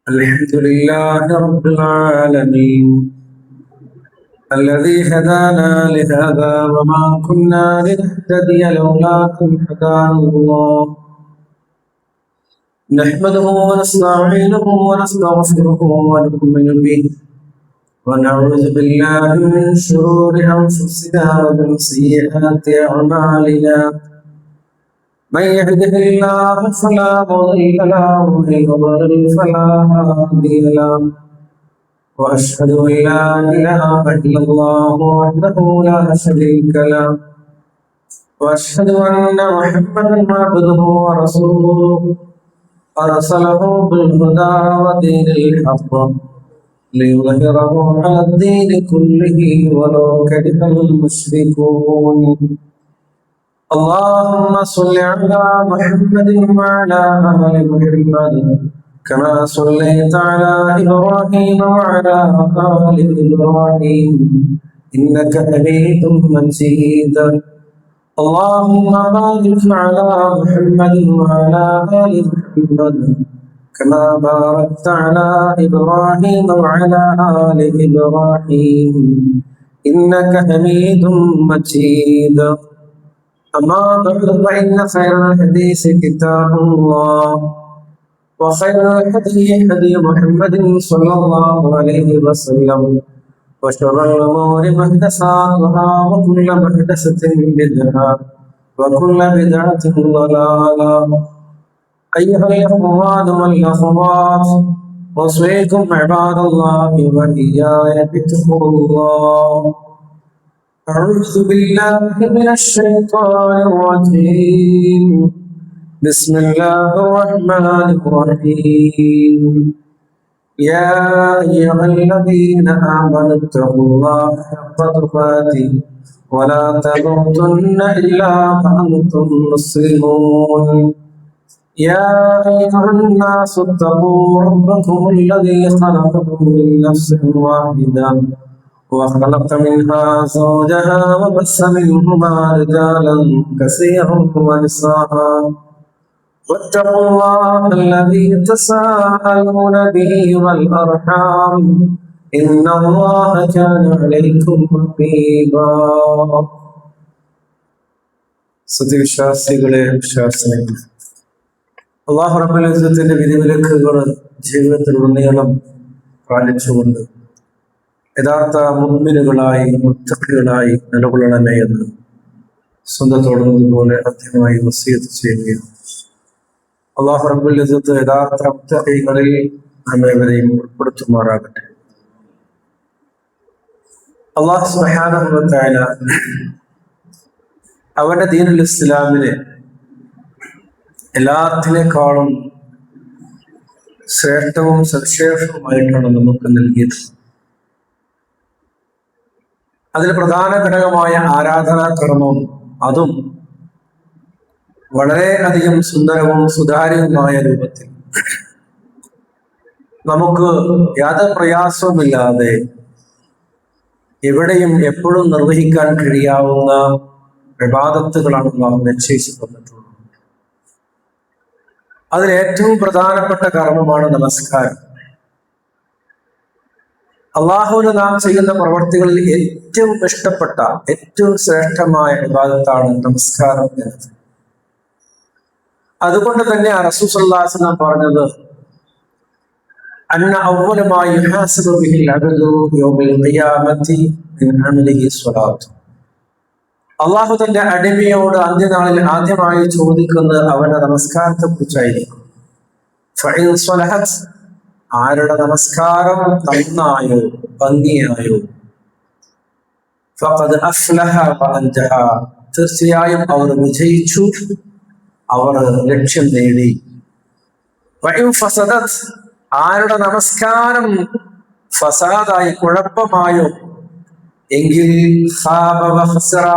الحمد لله رب العالمين الذي هدانا لهذا وما كنا لنهتدي لولا أن هدانا الله نحمده ونستعينه ونستغفره ونؤمن به ونعوذ بالله من شرور أنفسنا ومن سيئات أعمالنا من يهده الله فلا مضل له ومن يضلل فلا هادي له واشهد ان لا اله الا الله وحده لا شريك له واشهد ان محمدا عبده ورسوله ارسله بالهدى ودين الحق ليظهره على الدين كله ولو كره المشركون اللهم صل على محمد وعلى آل محمد كما صليت على إبراهيم وعلى آل إبراهيم إنك حميد مجيد اللهم بارك على محمد وعلى آل محمد كما باركت على إبراهيم وعلى آل إبراهيم إنك حميد مجيد أما بعد فإن خير الحديث كتاب الله وخير الهدي هدي محمد صلى الله عليه وسلم وشر الأمور محدثاتها وكل محدثة بدعة وكل بدعة ضلالة أيها الإخوان والأخوات أوصيكم عباد الله وإياي بتقوى الله أعوذ بالله من الشيطان الرجيم بسم الله الرحمن الرحيم يا أيها الذين آمنوا اتقوا الله حق تقاته ولا تموتن إلا وأنتم مسلمون يا أيها الناس اتقوا ربكم الذي خلقكم من نفس واحدة وخلق منها زوجها وبث منهما رجالا كثيرا ونساء واتقوا الله الذي تساءلون به والأرحام إن الله كان عليكم رقيبا സത്യവിശ്വാസികളെ വിശ്വാസികളെ അല്ലാഹു റബ്ബുൽ ഇസ്സത്തിന്റെ വിധിവിലക്കുകൾ ജീവിതത്തിലുടനീളം പാലിച്ചുകൊണ്ട് യഥാർത്ഥ മുഅ്മിനുകളായി മുത്തഖികളായി നിലകൊള്ളണമേ എന്ന് സ്വന്തത്തോടുന്നതുപോലെ ആദ്യമായി വസിയത്ത് ചെയ്യുകയാണ്. അല്ലാഹു റബ്ബുൽ ഇസ്സത്ത് യഥാർത്ഥ മുത്തഖികളിൽ നമ്മേവരെയും ഉൾപ്പെടുത്തുമാറാകട്ടെ. അല്ലാഹു സുബ്ഹാനഹു വ തആല അവന്റെ ദീനുൽ ഇസ്ലാമിനെ എല്ലാത്തിനേക്കാളും ശ്രേഷ്ഠവും സവിശേഷവുമായിട്ടാണ് നമുക്ക് നൽകിയത്. അതിൽ പ്രധാന ഘടകമായ ആരാധനാക്രമം അതും വളരെ അധികം സുന്ദരവും സുതാര്യവുമായ രൂപത്തിൽ നമുക്ക് യാതൊരു പ്രയാസവുമില്ലാതെ എവിടെയും എപ്പോഴും നിർവഹിക്കാൻ കഴിയാവുന്ന ഇബാദത്തുകളാണ് നാം നിശ്ചയിച്ചിട്ടുള്ളത്. അതിൽ ഏറ്റവും പ്രധാനപ്പെട്ട കർമ്മമാണ് നമസ്കാരം. അള്ളാഹുവിന് നാം ചെയ്യുന്ന പ്രവർത്തികളിൽ ഏറ്റവും ഇഷ്ടപ്പെട്ട ഏറ്റവും ശ്രേഷ്ഠമായ ഇബാദത്താണ് നമസ്കാരം എന്നത്. അതുകൊണ്ട് തന്നെ റസൂൽ സല്ലല്ലാഹു അലൈഹി വസല്ലം പറഞ്ഞത് അന്ന അവ്വല മാ യുഹാസബു ബിഹിൽ അബ്ദു യൗമൽ ഖിയാമത്തി മിൻ അമലിഹി സ്വലാത്ത്. അള്ളാഹു തന്റെ അടിമയോട് അന്ത്യനാളിൽ ആദ്യമായി ചോദിക്കുന്നത് അവന്റെ നമസ്കാരത്തെ കുറിച്ചായിരിക്കും. ഫഇൻ സ്വലഹത്, ആരുടെ നമസ്കാരം നന്നായോ ഭംഗിയായോ, ഫഖദ് അഫ്ലഹ വഅൻജഹ, തീർച്ചയായും അവർ വിജയിച്ചു, അവർ ലക്ഷ്യം നേടി. വഇൻ ഫസദത്, ആരുടെ നമസ്കാരം ഫസാദായി കുഴപ്പമായോ എങ്കിൽ ഖാബ വഖസറ,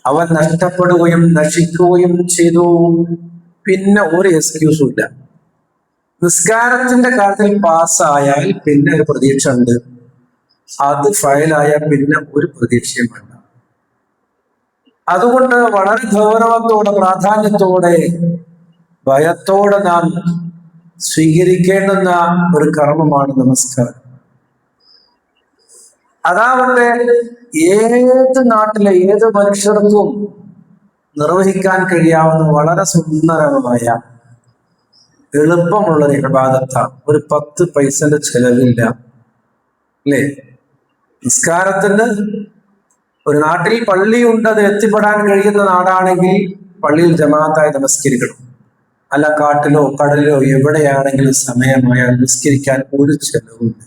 അവൻ നഷ്ടപ്പെടുകയും നശിക്കുകയും ചെയ്തു. പിന്നെ ഒരു എക്സ്ക്യൂസും ഇല്ല. നിസ്കാരത്തിന്റെ കാര്യത്തിൽ പാസ്സായാൽ പിന്നെ ഒരു പ്രതീക്ഷ ഉണ്ട്, അത് ഫയലായാൽ പിന്നെ ഒരു പ്രതീക്ഷയും വേണ്ട. അതുകൊണ്ട് വളരെ ഗൗരവത്തോടെ പ്രാധാന്യത്തോടെ ഭയത്തോടെ നാം സ്വീകരിക്കേണ്ടുന്ന ഒരു കർമ്മമാണ് നമസ്കാരം. അതാവട്ടെ ഏത് നാട്ടിലെ ഏത് മനുഷ്യർക്കും നിർവഹിക്കാൻ കഴിയാവുന്ന വളരെ സുന്ദരമായ എളുപ്പമുള്ളൊരു ഇബാദത്താണ്. ഒരു 10 പൈസന്റെ ചെലവില്ല, അല്ലേ? നിസ്കാരത്തിന് ഒരു നാട്ടിൽ പള്ളിയുണ്ട്, അത് എത്തിപ്പെടാൻ കഴിയുന്ന നാടാണെങ്കിൽ പള്ളിയിൽ ജമാഅത്തായി നമസ്കരിക്കണം. അല്ല കാട്ടിലോ കടലിലോ എവിടെയാണെങ്കിലും സമയമായാൽ നിസ്കരിക്കാൻ ഒരു ചെലവുമില്ല.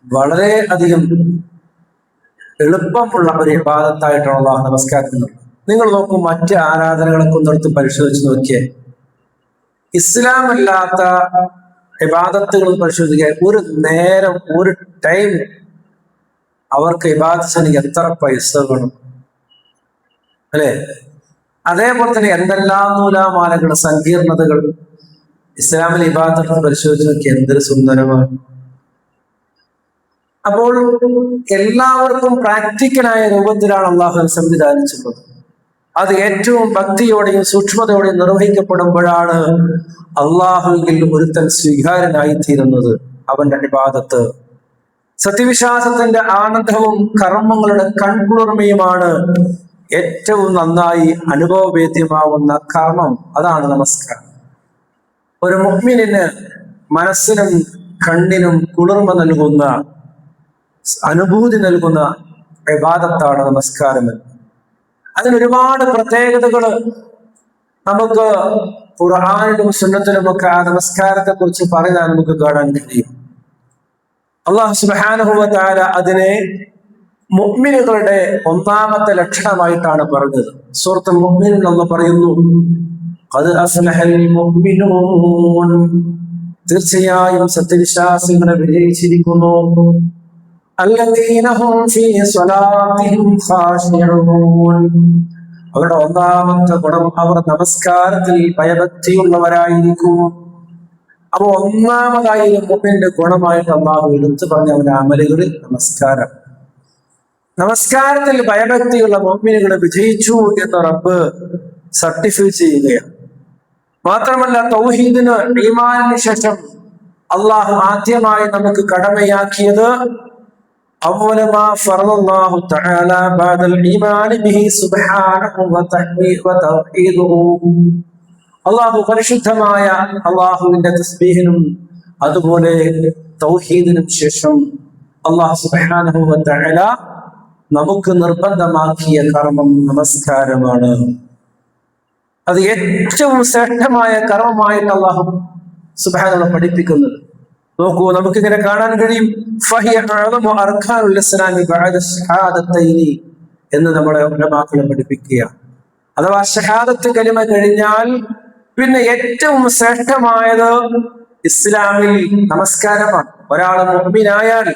വളരെ അധികം എളുപ്പമുള്ള ഒരു ഇബാദത്തായിട്ടാണ് നമസ്കാരം. നിങ്ങൾ നോക്കൂ, മറ്റ് ആരാധനകളൊക്കെ ഒന്നെടുത്ത് പരിശോധിച്ച് നോക്കിയാൽ ഇസ്ലാം അല്ലാത്ത ഇബാദത്തുകൾ പരിശോധിക്കാൻ ഒരു നേരം ഒരു ടൈം അവർക്ക് ഇബാദത്തിന് എത്ര പൈസ വേണം, അല്ലെ? അതേപോലെ തന്നെ എന്തെല്ലാം നൂലാമാലകൾ, സങ്കീർണതകൾ ഇസ്ലാമിൽ ഇബാദത്ത് പരിശോധിച്ച് നോക്കി എന്തൊരു സുന്ദരമാണ്. അപ്പോൾ എല്ലാവർക്കും പ്രാക്ടിക്കലായ രൂപത്തിലാണ് അള്ളാഹു സംവിധാനിച്ചിട്ടുള്ളത്. അത് ഏറ്റവും ഭക്തിയോടെയും സൂക്ഷ്മതയോടെയും നിർവഹിക്കപ്പെടുമ്പോഴാണ് അള്ളാഹുവിൽ ഒരുത്തൻ സ്വീകാര്യനായി തീരുന്നത്. അവന്റെ ഇബാദത്ത് സത്യവിശ്വാസത്തിന്റെ ആനന്ദവും കർമ്മങ്ങളുടെ കൺകുളിർമയുമാണ് ഏറ്റവും നന്നായി അനുഭവവേദ്യമാവുന്ന കർമ്മം. അതാണ് നമസ്കാരം. ഒരു മുഅ്മിനിന് മനസ്സിനും കണ്ണിനും കുളിർമ നൽകുന്ന, അനുഭൂതി നൽകുന്ന ഇബാദത്താണ് നമസ്കാരം. അതിനൊരുപാട് പ്രത്യേകതകൾ നമുക്ക് ഖുർആനിലും സുന്നത്തിലുമൊക്കെ ആ നമസ്കാരത്തെ കുറിച്ച് പറയാൻ നമുക്ക് കാണാൻ കഴിയും. അല്ലാഹു സുബ്ഹാനഹു വ തആല അതിനെ മുഅ്മിനുകളുടെ ഒന്നാമത്തെ ലക്ഷണമായിട്ടാണ് പറഞ്ഞത്. സൂറത്തുൽ മുഅ്മിനൂൻ അല്ലാഹു പറയുന്നു, ഖദ് അഫ്ലഹൽ മുഅ്മിനൂൻ, തീർച്ചയായും സത്യവിശ്വാസികളെ വിജയിച്ചിരിക്കുന്നു. അല്ലദീന ഹും ഫീ സ്വലാത്തിഹിം ഖാശിഊൻ, അവരുടെ ഒന്നാമത്തെ ഗുണം അവർ നമസ്കാരത്തിൽ ഭയഭക്തിയുള്ളവരായിരിക്കും. അപ്പൊ ഒന്നാമതായി മുഅ്മിന്റെ ഗുണമായിട്ട് അല്ലാഹു എടുത്തു പറഞ്ഞ അവന്റെ അമലുകളിൽ നമസ്കാരം. നമസ്കാരത്തിൽ ഭയഭക്തിയുള്ള മുഅ്മിനുകളെ വിജയിച്ചു എന്ന് റബ്ബ് സർട്ടിഫൈ ചെയ്യുകയാണ്. മാത്രമല്ല തൗഹീദിന്, ഈമാനിന് ശേഷം അള്ളാഹു ആദ്യമായി നമുക്ക് കടമയാക്കിയത് അവലമാ ഫറദല്ലാഹു തആല ബഅദൽ ഈമാനി ബിഹി സുബ്ഹാനഹു വ തൗഹീദുഹു, അള്ളാഹു പരിശുദ്ധമായ അള്ളാഹുവിന്റെ തസ്ബീഹിനും അതുപോലെ തൗഹീദിനും ശേഷം അള്ളാഹു സുബ്ഹാനഹു വ തആല നമുക്ക് നിർബന്ധമാക്കിയ കർമ്മം നമസ്കാരമാണ്. അത് ഏറ്റവും ശ്രേഷ്ഠമായ കർമ്മമായിട്ട് അള്ളാഹു സുബ്ഹാനഹു പഠിപ്പിക്കുന്നത്. നോക്കൂ, നമുക്കിങ്ങനെ കാണാൻ കഴിയും, ഫഹിയ അഅ്ളമു അർക്കാനുൽ ഇസ്ലാമി ബഅദ ശഹാദത്തൈനി എന്ന് നമ്മളെ ഉലമാക്കളെ പഠിപ്പിക്കുകയാണ്. അഥവാ ഷഹാദത്ത് കലിമ കഴിഞ്ഞാൽ പിന്നെ ഏറ്റവും ശ്രേഷ്ഠമായത് ഇസ്ലാമിൽ നമസ്കാരമാണ്. ഒരാൾ മുഅ്മിനായാൽ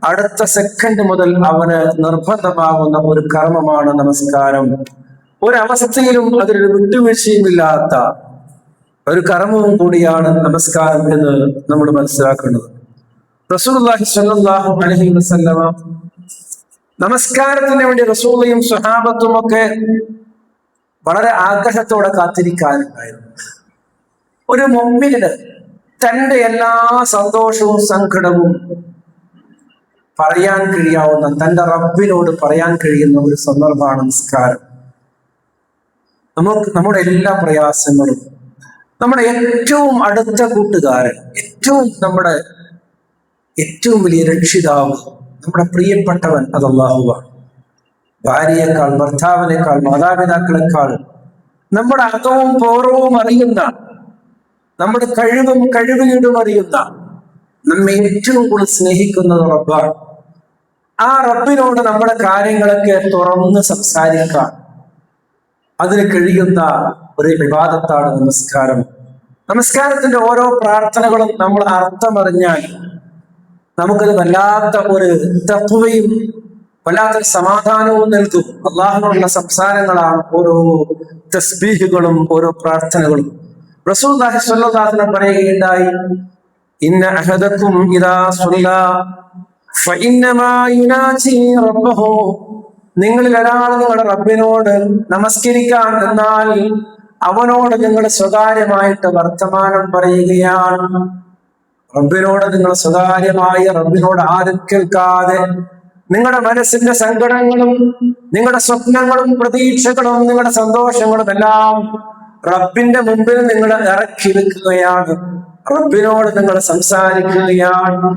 അടുത്ത സെക്കൻഡ് മുതൽ അവന് നിർബന്ധമാകുന്ന ഒരു കർമ്മമാണ് നമസ്കാരം. ഒരവസ്ഥയിലും അതിലൊരു വിട്ടുവീഴ്ചയുമില്ലാത്ത ഒരു കർമ്മവും കൂടിയാണ് നമസ്കാരം എന്ന് നമ്മൾ മനസ്സിലാക്കുന്നത്. റസൂലുള്ളാഹി സ്വല്ലല്ലാഹു അലൈഹി വസല്ലമ നമസ്കാരത്തിന് വേണ്ടി റസൂലയും സ്വഹാബത്തും ഒക്കെ വളരെ ആഗ്രഹത്തോടെ കാത്തിരിക്കാനുണ്ടായിരുന്നു. ഒരു മുഅ്മിനിന് തന്റെ എല്ലാ സന്തോഷവും സങ്കടവും പറയാൻ കഴിയാവുന്ന, തന്റെ റബ്ബിനോട് പറയാൻ കഴിയുന്ന ഒരു സന്ദർഭമാണ് നമസ്കാരം. നമ്മുടെ എല്ലാ പ്രയാസങ്ങളും, നമ്മുടെ ഏറ്റവും അടുത്ത കൂട്ടുകാരൻ, നമ്മുടെ ഏറ്റവും വലിയ രക്ഷിതാവ്, നമ്മുടെ പ്രിയപ്പെട്ടവൻ അത് അല്ലാഹുവാണ്. ഭാര്യയേക്കാൾ, ഭർത്താവിനേക്കാൾ, മാതാപിതാക്കളെക്കാൾ നമ്മുടെ അകവും പൂർവവും അറിയുന്ന, നമ്മുടെ കഴിവും കഴിവുകേടും അറിയുന്ന, നമ്മെ ഏറ്റവും കൂടുതൽ സ്നേഹിക്കുന്നത് റബ്ബാണ്. ആ റബ്ബിനോട് നമ്മുടെ കാര്യങ്ങളൊക്കെ തുറന്ന് സംസാരിക്കാൻ അതിന് കഴിയുന്ന ഒരു ഇബാദത്താണ് നമസ്കാരം. നമസ്കാരത്തിന്റെ ഓരോ പ്രാർത്ഥനകളും നമ്മൾ അർത്ഥമറിഞ്ഞാൽ നമുക്കത് വല്ലാത്ത ഒരു തഖ്വയും വല്ലാത്തൊരു സമാധാനവും നൽകും. അല്ലാഹുവിനുള്ള സംസാരങ്ങളാണ് ഓരോ തസ്ബീഹുകളും ഓരോ പ്രാർത്ഥനകളും. റസൂലുള്ളാഹി സ്വല്ലല്ലാഹു അലൈഹി വസല്ലം പറയുകയുണ്ടായി, ഇന്ന അഹദക്കും ഇദാ സ്വല്ലാ ഫഇന്നമാ യുനാജി റബ്ബഹു, നിങ്ങളിൽ ഒരാൾ നിങ്ങളുടെ റബ്ബിനോട് നമസ്കരിക്കാൻ എന്നാൽ അവനോട് നിങ്ങൾ സ്വകാര്യമായിട്ട് വർത്തമാനം പറയുകയാണ്. റബ്ബിനോട് നിങ്ങൾ സ്വകാര്യമായി, റബ്ബിനോട് ആരും കേൾക്കാതെ നിങ്ങളുടെ മനസ്സിന്റെ സങ്കടങ്ങളും നിങ്ങളുടെ സ്വപ്നങ്ങളും പ്രതീക്ഷകളും നിങ്ങളുടെ സന്തോഷങ്ങളും എല്ലാം റബ്ബിന്റെ മുമ്പിൽ നിങ്ങൾ ഇറക്കി വെക്കുകയാണ്. റബ്ബിനോട് നിങ്ങൾ സംസാരിക്കുകയാണ്.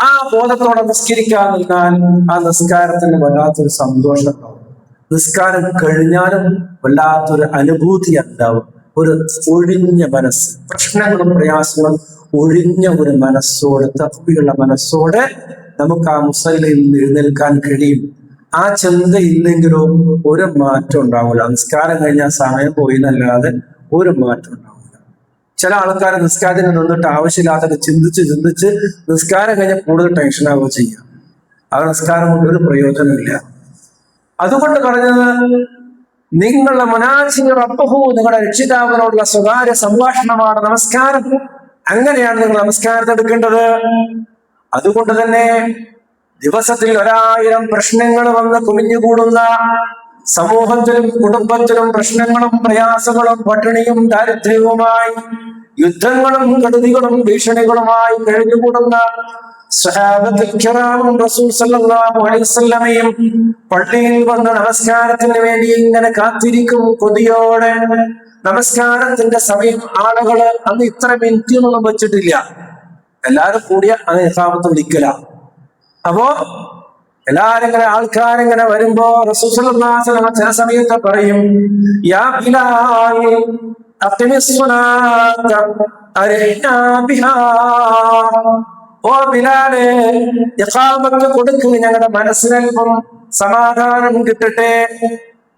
ആ ബോധത്തോടെ നിസ്കരിക്കാൻ നിന്നാൽ ആ നിസ്കാരത്തിന് വല്ലാത്തൊരു സന്തോഷം ഉണ്ടാവും. നിസ്കാരം കഴിഞ്ഞാലും വല്ലാത്തൊരു അനുഭൂതി ഉണ്ടാവും. ഒരു ഒഴിഞ്ഞ മനസ്സ്, പ്രശ്നങ്ങളും പ്രയാസങ്ങളും ഒഴിഞ്ഞ ഒരു മനസ്സോടെ, തപ്പിയുള്ള മനസ്സോടെ നമുക്ക് ആ മുസല്ലയിൽ നിന്ന് എഴുന്നേൽക്കാൻ കഴിയും. ആ ചിന്തയില്ലെങ്കിലോ ഒരു മാറ്റം ഉണ്ടാവില്ല. നിസ്കാരം കഴിഞ്ഞാൽ സമയം പോയി എന്നല്ലാതെ ഒരു മാറ്റം ഉണ്ടാവില്ല. ചില ആൾക്കാർ നിസ്കാരത്തിന് നിന്നിട്ട് ആവശ്യമില്ലാത്തൊക്കെ ചിന്തിച്ച് നിസ്കാരം കഴിഞ്ഞാൽ കൂടുതൽ ടെൻഷൻ ആവുക ചെയ്യാം. ആ നിസ്കാരം കൊണ്ട് ഒരു പ്രയോജനമില്ല. അതുകൊണ്ട് പറഞ്ഞത്, നിങ്ങളുടെ മുനാജിന് റബ്ബഹു, നിങ്ങളുടെ രക്ഷിതാവിനോടുള്ള സ്വകാര്യ സംഭാഷണമാണ് നമസ്കാരം. അങ്ങനെയാണ് നിങ്ങൾ നമസ്കാരത്തെ എടുക്കേണ്ടത്. അതുകൊണ്ട് തന്നെ ദിവസത്തിൽ 1000 പ്രശ്നങ്ങൾ വന്ന് കുമിഞ്ഞുകൂടുന്ന സമൂഹത്തിലും കുടുംബത്തിലും പ്രശ്നങ്ങളും പ്രയാസങ്ങളും പട്ടിണിയും ദാരിദ്ര്യവുമായി, യുദ്ധങ്ങളും കെടുതികളും ഭീഷണികളുമായി കഴിഞ്ഞുകൂടുന്ന സ്വഹാബത്തുൽ കിറാമും റസൂൽ സല്ലല്ലാഹു അലൈഹി വസല്ലമയും പള്ളിയിൽ വന്ന് നമസ്കാരത്തിന് വേണ്ടി ഇങ്ങനെ കാത്തിരിക്കും കൊതിയോടെ. നമസ്കാരത്തിന്റെ സമയം ആളുകള് അന്ന് ഇത്ര മിനിറ്റ് ഒന്നും വെച്ചിട്ടില്ല. എല്ലാരും കൂടിയ അത് ഇഖാമത്ത് വിളിക്കല. അപ്പോ എല്ലാരും ഇങ്ങനെ ആൾക്കാരിങ്ങനെ വരുമ്പോ റസൂൽ സല്ലല്ലാഹു അലൈഹി വസല്ലം ചില സമയത്ത് പറയും, യാ ബിലാൽ അഖിമിസ് സ്വലാത്ത അരിഹ്നാ ബിഹാ, ഓ ബിലാലെ ഇഖാമത്ത് കൊടുക്കുക, ഞങ്ങളുടെ മനസ്സിനൽപ്പം സമാധാനം കിട്ടട്ടെ,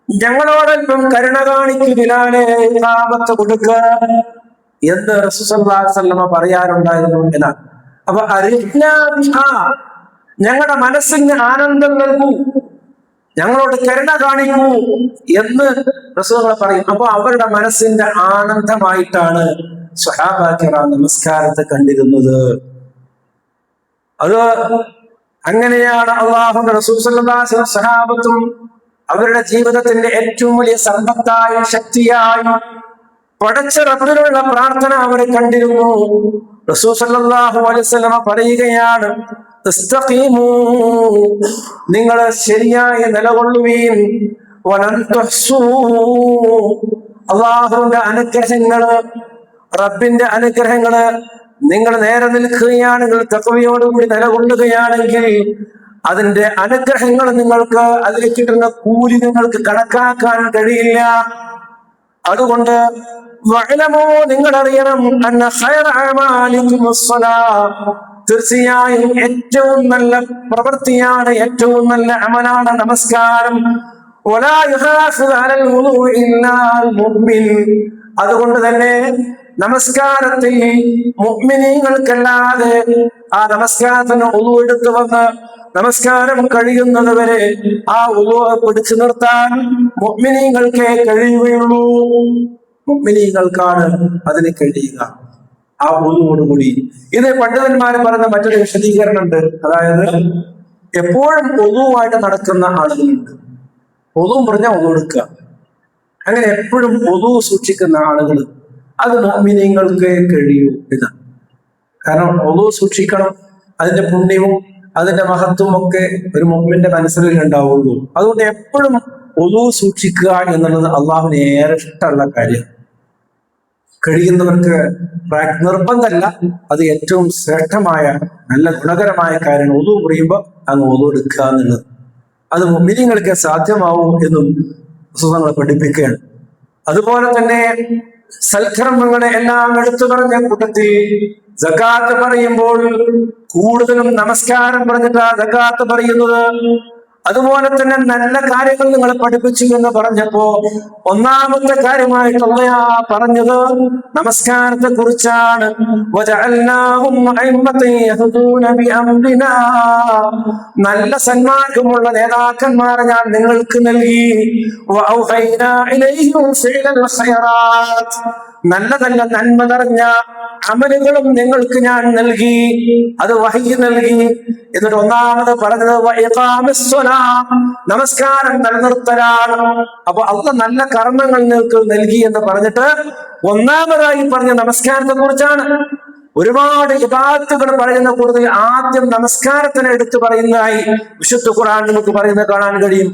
ഞങ്ങളോടൊപ്പം കരുണ കാണിക്കു ബിലാലെ, ഇഖാമത്ത് കൊടുക്കുക എന്ന് റസൂൽ സല്ലല്ലാഹു അലൈഹി വസല്ലം പറയാറുണ്ടായിരുന്നു എന്നാണ്. അപ്പൊ അരിഹ്നാ ബിഹാ, ഞങ്ങളുടെ മനസ്സിന് ആനന്ദം നൽകൂ, ഞങ്ങളോട് കരുണ കാണിക്കൂ എന്ന് റസൂൽ പറയും. അപ്പൊ അവരുടെ മനസ്സിന്റെ ആനന്ദമായിട്ടാണ് സ്വഹാബാ കിറാം നമസ്കാരത്തെ കണ്ടിരുന്നത്. അത് അങ്ങനെയാണ് അല്ലാഹുവിന്റെ റസൂൽ സല്ലല്ലാഹു അലൈഹി വസല്ലം സ്വഹാബത്തും അവരുടെ ജീവിതത്തിന്റെ ഏറ്റവും വലിയ സമ്പത്തായി, ശക്തിയായി പടച്ച റബ്ബിനുള്ള പ്രാർത്ഥന അവർ കണ്ടിരുന്നു. റസൂൽ സല്ലല്ലാഹു അലൈഹി വസല്ലം പറയുകയാണ്, ഇസ്തഖീമൂ, നിങ്ങൾ ശരിയായി നിലകൊള്ളുവീൻ, വലൻ തുഹ്സൂ, അല്ലാഹുവിന്റെ അനുഗ്രഹങ്ങള്, റബ്ബിന്റെ അനുഗ്രഹങ്ങള് നിങ്ങൾ നേരെ നിൽക്കുകയാണെങ്കിൽ, തഖ്വയോടുകൂടി നിലകൊള്ളുകയാണെങ്കിൽ അതിന്റെ അനുഗ്രഹങ്ങൾ നിങ്ങൾക്ക്, അതിൽ കിട്ടുന്ന കൂലി നിങ്ങൾക്ക് കണക്കാക്കാൻ കഴിയില്ല. അതുകൊണ്ട് വഅലമൂ, നിങ്ങൾ അറിയണം, അന്ന ഖൈറ അഅമാലികും അസ്സലാത്ത്, തീർച്ചയായും ഏറ്റവും നല്ല പ്രവൃത്തിയാണ്, ഏറ്റവും നല്ല അമലാണ് നമസ്കാരം. വലാ യുഹാഫിദു അലൽ വുളൂഇ ഇല്ലാൽ മുഅ്മിൻ, അതുകൊണ്ട് തന്നെ നമസ്കാരത്തിൽ മുഅ്മിനീങ്ങൾക്കല്ലാതെ ആ നമസ്കാരത്തിന് ഉളു എടുത്തു വന്ന് നമസ്കാരം കഴിയുന്നത് വരെ ആ ഉളു പിടിച്ചു നിർത്താൻ മുഅ്മിനീങ്ങൾക്കേ കഴിയുകയുള്ളൂ. മുഅ്മിനീങ്ങൾക്കാണ് അതിന് കഴിയുക, ആ ഉളുവോടുകൂടി. ഇത് പണ്ഡിതന്മാര് പറയുന്ന മറ്റൊരു വിശദീകരണം ഉണ്ട്. അതായത് എപ്പോഴും ഉളുവായിട്ട് നടക്കുന്ന ആളുകളുണ്ട്. ഉളു പറഞ്ഞാൽ ഉളു എടുക്കുക, അങ്ങനെ എപ്പോഴും ഉളു സൂക്ഷിക്കുന്ന ആളുകൾ, അത് മുഅ്മിനീങ്ങൾക്ക് കഴിയൂ എന്നാണ്. കാരണം ഉളു സൂക്ഷിക്കണം, അതിന്റെ പുണ്യവും അതിന്റെ മഹത്വവും ഒക്കെ ഒരു മുഅ്മിന്റെ മനസ്സിൽ ഉണ്ടാവുള്ളൂ. അതുകൊണ്ട് എപ്പോഴും ഉളു സൂക്ഷിക്കുക എന്നുള്ളത് അള്ളാഹുവിന് ഏറെ ഇഷ്ടമുള്ള കാര്യം. കഴിയുന്നവർക്ക് നിർബന്ധമല്ല, അത് ഏറ്റവും ശ്രേഷ്ഠമായ നല്ല ഗുണകരമായ കാര്യം. ഉളു പറയുമ്പോൾ അങ്ങ് ഉളു എടുക്കുക എന്നുള്ളത് അത് മുഅ്മിനീങ്ങൾക്ക് സാധ്യമാവൂ എന്നും പുസ്തകങ്ങൾ പഠിപ്പിക്കുകയാണ്. അതുപോലെ തന്നെ സൽക്കർമ്മങ്ങളെ എല്ലാം എടുത്തു പറഞ്ഞ കൂട്ടത്തിൽ സകാത്ത് പറയുമ്പോൾ കൂടുതലും നമസ്കാരം പറഞ്ഞിട്ടാ സകാത്ത് പറയുന്നത്. അതുപോലെ തന്നെ നല്ല കാര്യങ്ങൾ നിങ്ങൾ പഠിപ്പിച്ചു എന്ന് പറഞ്ഞപ്പോ ഒന്നാമത്തെ കാര്യമായിട്ട് അല്ലാഹ് പറഞ്ഞത് നമസ്കാരത്തെ കുറിച്ചാണ്. നല്ല സന്മാർഗമുള്ള നേതാക്കന്മാരെ ഞാൻ നിങ്ങൾക്ക് നൽകി. നല്ല നല്ല നന്മ നിറഞ്ഞ അമലുകളും നിങ്ങൾക്ക് ഞാൻ നൽകി, അത് വഹി നൽകി. എന്നിട്ട് ഒന്നാമത് പറഞ്ഞത് നമസ്കാരം നിലനിർത്തലാണ്. അപ്പൊ അള്ളാഹ് നല്ല കർമ്മങ്ങൾ നിങ്ങൾക്ക് നൽകി എന്ന് പറഞ്ഞിട്ട് ഒന്നാമതായി പറഞ്ഞ നമസ്കാരത്തെ കുറിച്ചാണ്. ഒരുപാട് ഇബാദത്തുകൾ പറയുന്ന കൂടുതൽ ആദ്യം നമസ്കാരത്തിനെ എടുത്തു പറയുന്നതായി വിശുദ്ധ ഖുർആൻ നമുക്ക് പറയുന്നത് കാണാൻ കഴിയും.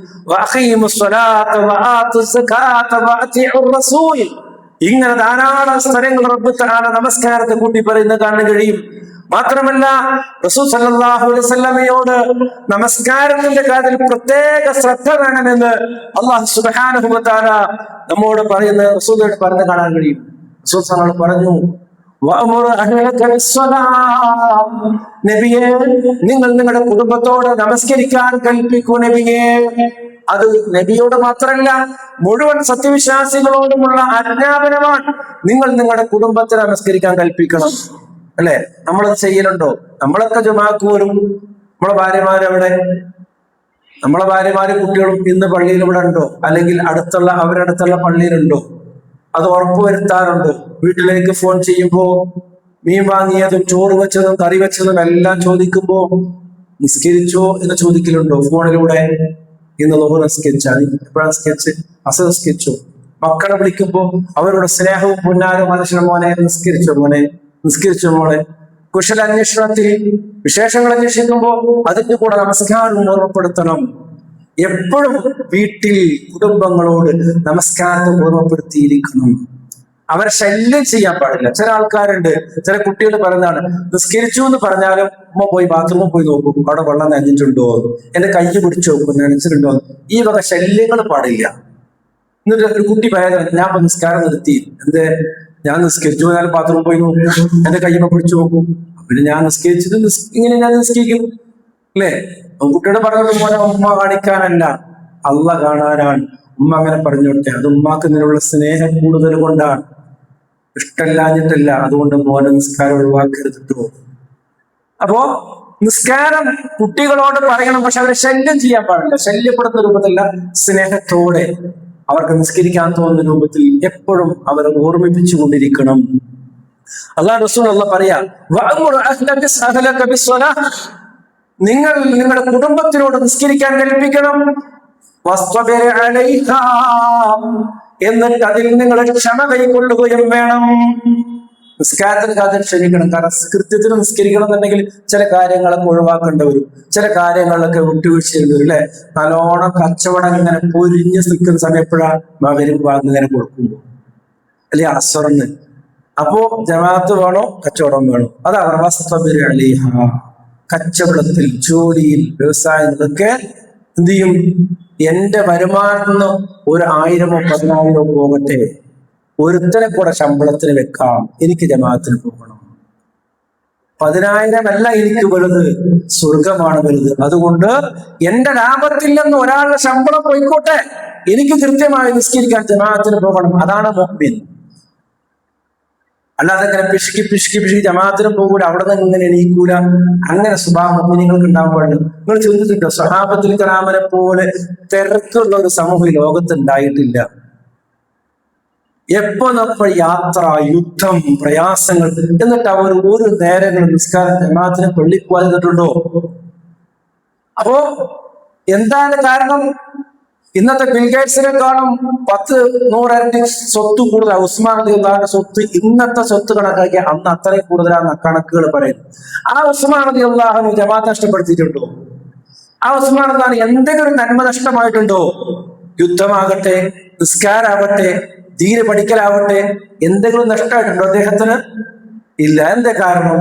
ഇങ്ങനെ ധാരാളം സ്ഥലങ്ങൾ റബ്ബ് തആല നമസ്കാരത്തെ കൂട്ടി പറയുന്നത് കാണാൻ കഴിയും. മാത്രമല്ല റസൂൽ സല്ലല്ലാഹു അലൈഹി വസല്ലമയോട് നമസ്കാരത്തിന്റെ കാര്യത്തിൽ പ്രത്യേക ശ്രദ്ധ വേണമെന്ന് അല്ലാഹു സുബ്ഹാനഹു വ തആല നമ്മോട് പറയുന്ന റസൂലോട് പറഞ്ഞു കാണാൻ കഴിയും. റസൂൽ സല്ലല്ലാഹു പറഞ്ഞു, നബിയെ, നിങ്ങൾ നിങ്ങളുടെ കുടുംബത്തോട് നമസ്കരിക്കാൻ കൽപ്പിക്കൂ നബിയെ. അത് നബിയോട് മാത്രമല്ല മുഴുവൻ സത്യവിശ്വാസികളോടുമുള്ള ആജ്ഞാപനമാണ്. നിങ്ങൾ നിങ്ങളുടെ കുടുംബത്തെ നമസ്കരിക്കാൻ കൽപ്പിക്കണം. അല്ലെ? നമ്മളത് ചെയ്യലുണ്ടോ? നമ്മളൊക്കെ ജുമാക്ക് പോലും നമ്മളെ ഭാര്യമാരെവിടെ? നമ്മളെ ഭാര്യമാരും കുട്ടികളും ഇന്ന് പള്ളിയിൽ ഇവിടെ ഉണ്ടോ? അല്ലെങ്കിൽ അവരടുത്തുള്ള പള്ളിയിലുണ്ടോ? അത് ഉറപ്പുവരുത്താറുണ്ട്. വീട്ടിലേക്ക് ഫോൺ ചെയ്യുമ്പോ മീൻ വാങ്ങിയതും ചോറ് വെച്ചതും കറി വെച്ചതും എല്ലാം ചോദിക്കുമ്പോ നിസ്കരിച്ചോ എന്ന് ചോദിക്കലുണ്ടോ ഫോണിലൂടെ? ഇന്ന് ലോഹ നിസ്കരിച്ചാൽ എപ്പോഴാണ് നിസ്കരിച്ച്? അസർ നിസ്കരിച്ചോ? മക്കളെ വിളിക്കുമ്പോ അവരുടെ സ്നേഹവും പുന്നാരും മനുഷ്യനും മോനെ നിസ്കരിച്ചോ മോളെ. കുശലാന്വേഷണത്തിൽ വിശേഷങ്ങൾ അന്വേഷിക്കുമ്പോ അതിന്റെ കൂടെ നമസ്കാരവും ഓർമ്മപ്പെടുത്തണം. എപ്പോഴും വീട്ടിൽ കുടുംബങ്ങളോട് നമസ്കാരത്തെ ഓർമ്മപ്പെടുത്തിയിരിക്കണം. അവരെ ശല്യം ചെയ്യാൻ പാടില്ല. ചില ആൾക്കാരുണ്ട്, ചില കുട്ടികൾ പറയുന്നതാണ്, നിസ്കരിച്ചു എന്ന് പറഞ്ഞാലും ഉമ്മ പോയി ബാത്റൂമിൽ പോയി നോക്കും, അവിടെ വെള്ളം നനഞ്ഞിട്ടുണ്ടോ, എന്റെ കൈ പിടിച്ചു നോക്കും, നനച്ചിട്ടുണ്ടോ. ഈ വക ശല്യങ്ങൾ പാടില്ല. എന്നിട്ട് ഒരു കുട്ടി പറയാൻ, ഞാൻ ഇപ്പൊ നിസ്കാരം നിർത്തി, ഞാൻ നിസ്കരിച്ചു പോയാലും ബാത്റൂമിൽ പോയി നോക്കും, എന്റെ കൈമ പിടിച്ചു നോക്കും, പിന്നെ ഞാൻ നിസ്കരിച്ചത് ഇങ്ങനെ ഞാൻ നിസ്കരിക്കും. അല്ലേ? കുട്ടിയുടെ പറഞ്ഞത് പോലെ ഉമ്മ കാണിക്കാനല്ല, അള്ളാഹ് കാണാനാണ് ഉമ്മ അങ്ങനെ പറഞ്ഞോട്ടെ. അത് ഉമ്മാക്ക് ഇതിനുള്ള സ്നേഹം കൂടുതൽ കൊണ്ടാണ്, ഇഷ്ടമല്ലാഞ്ഞിട്ടല്ല. അതുകൊണ്ട് മോനെ നിസ്കാരം ഒഴിവാക്കരുതിട്ടോ. അപ്പോ നിസ്കാരം കുട്ടികളോട് പറയണം, പക്ഷെ അവരെ ശല്യം ചെയ്യാൻ പാടില്ല. ശല്യപ്പെടുത്തുന്ന രൂപത്തില്ല, സ്നേഹത്തോടെ അവർക്ക് നിസ്കരിക്കാൻ തോന്നുന്ന രൂപത്തിൽ എപ്പോഴും അവരെ ഓർമ്മിപ്പിച്ചു കൊണ്ടിരിക്കണം. അല്ലാഹു റസൂൽ പറയാ, നിങ്ങൾ നിങ്ങളുടെ കുടുംബത്തിനോട് നിസ്കരിക്കാൻ കൽപ്പിക്കണം. എന്നിട്ട് അതിൽ നിങ്ങൾ ക്ഷമ കൈക്കൊള്ളുകയും വേണം. നിസ്കാരത്തിന് കാര്യം ക്ഷമിക്കണം. കാരണം കൃത്യത്തിന് നിസ്കരിക്കണം എന്നുണ്ടെങ്കിൽ ചില കാര്യങ്ങളൊക്കെ ഒഴിവാക്കേണ്ടി വരും, ചില കാര്യങ്ങളിലൊക്കെ വിട്ടുവീഴ്ച ചെയ്യേണ്ടി വരും. അല്ലെ? നല്ലോണം കച്ചവടം ഇങ്ങനെ പൊരിഞ്ഞ് നിൽക്കുന്ന സമയം എപ്പോഴാണ്? മഗ്‌രിബ് ഇങ്ങനെ കൊടുക്കുമ്പോ, അല്ലെ അസ്വറന്ന്. അപ്പോ ജമാഅത്ത് വേണോ കച്ചവടം വേണോ? അതാണ് കച്ചവടത്തിൽ, ജോലിയിൽ, വ്യവസായത്തിലൊക്കെ എന്ത് ചെയ്യും? എന്റെ വരുമാനത്തിൽ നിന്ന് 1000-ഓ 10,000-ഓ പോകട്ടെ, ഒരുത്തനെ കൂടെ ശമ്പളത്തിന് വെക്കാം, എനിക്ക് ജമാഅത്തിന് പോകണം. 10,000 അല്ല എനിക്ക് വലുത്, സ്വർഗമാണ് വലുത്. അതുകൊണ്ട് എന്റെ ലാഭത്തിൽ നിന്ന് ഒരാളുടെ ശമ്പളം പോയിക്കോട്ടെ, എനിക്ക് കൃത്യമായി നിസ്കരിക്കാൻ ജമാഅത്തിന് പോകണം. അതാണ് മുഅ്മിൻ. അല്ലാതെ ഇങ്ങനെ പിശുക്കി ജമാഅത്തിന് പോകൂല, അവിടെ നിന്ന് ഇങ്ങനെ എണീക്കൂല. അങ്ങനെ സ്വഭാവം മുഅ്മിനീങ്ങൾക്ക് ഉണ്ടാവുകയാണ്. നിങ്ങൾ ചിന്തിച്ചിട്ടോ? സ്വഹാബത്തുൽ കിറാമിനെ പോലെ തിരക്കുള്ള ഒരു സമൂഹം ലോകത്ത് ഉണ്ടായിട്ടില്ല. എപ്പോ നമ്മൾ യാത്ര, യുദ്ധം, പ്രയാസങ്ങൾ, എന്നിട്ട് അവർ ഒരു നേരങ്ങൾ നിസ്കാരം ജമാഅത്തിന് പള്ളിപ്പോയിട്ടുണ്ടോ? അപ്പോ എന്താണ് കാരണം? ഇന്നത്തെ ബിൽഗേറ്റ്സിനെക്കാളും 10-100 ഇരട്ടി സ്വത്ത് കൂടുതൽ ഉസ്മാൻ റളിയല്ലാഹുവിന്റെ സ്വത്ത്. ഇന്നത്തെ സ്വത്ത് കണക്കാക്കി അന്ന് അത്രയും കൂടുതലാണ് കണക്കുകൾ പറയുന്നത്. ആ ഉസ്മാൻ റളിയല്ലാഹു ജമാഅത്ത് നഷ്ടപ്പെടുത്തിയിട്ടുണ്ടോ? ആ ഉസ്മാൻ റളിയല്ലാഹു എന്തെങ്കിലും നന്മ നഷ്ടമായിട്ടുണ്ടോ? യുദ്ധമാകട്ടെ, നിസ്കാരാവട്ടെ, ദീന പഠിക്കലാവട്ടെ, എന്തെങ്കിലും നഷ്ടമായിട്ടുണ്ടോ അദ്ദേഹത്തിന്? ഇല്ല. എന്താ കാരണം?